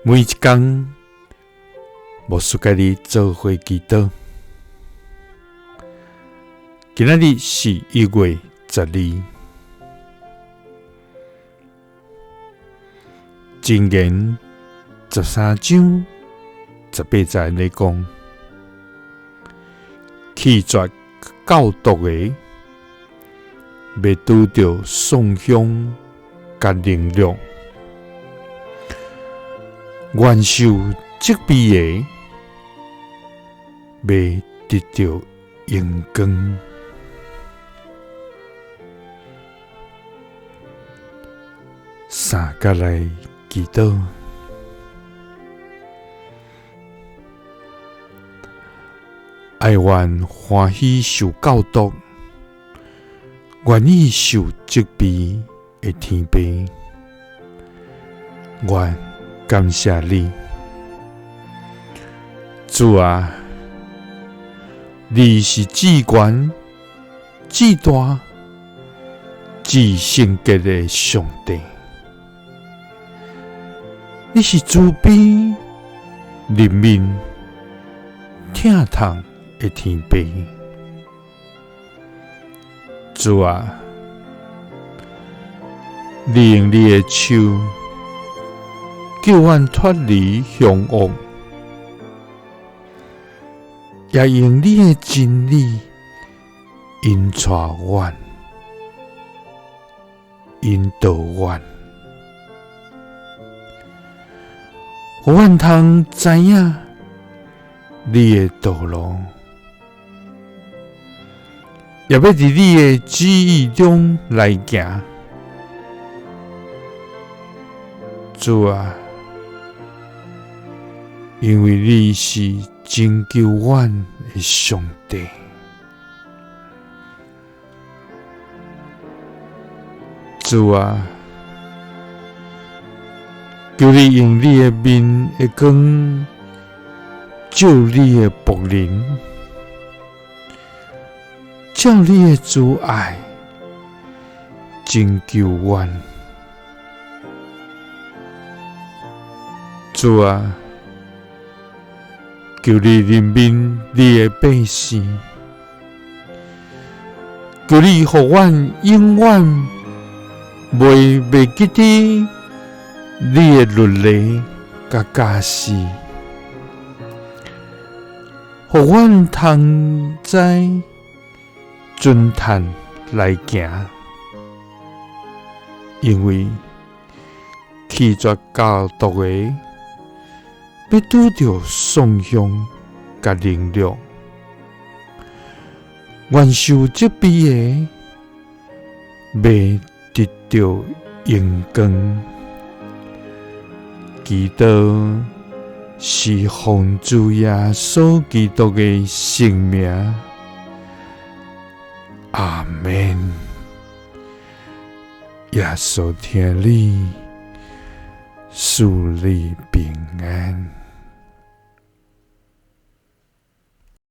每一天，牧师甲你做伙祈祷。今仔日是1月12，箴言13章18節咧講，棄絕教導的，要拄着喪香甲凌辱；願受責備的，要得着榮光。三甲來祈禱，愛願歡喜受教導，願意受責備的天父，願感謝你，主啊！你是至權、至大、至聖潔的上帝。你是慈悲、憐憫、疼痛的天父，主啊！你用你的手救阮脫離凶惡，也用你的真理引帶阮、引導阮。互阮通知影你的道路，也要佇你的旨意中來行。主啊，因為你是拯救阮的上帝，主啊！求你用你的面的光照你的僕人，照你的慈愛拯救阮。主啊，求你憐憫你的百姓，求你互阮永遠袂記得你的律例甲教示，互阮通知尊壇來行，因為棄絕教導的，要拄着喪香甲凌辱；願受責備的，要得着榮光。祈禱是奉主耶穌基督的聖名，阿們。耶穌聽你，賜你平安。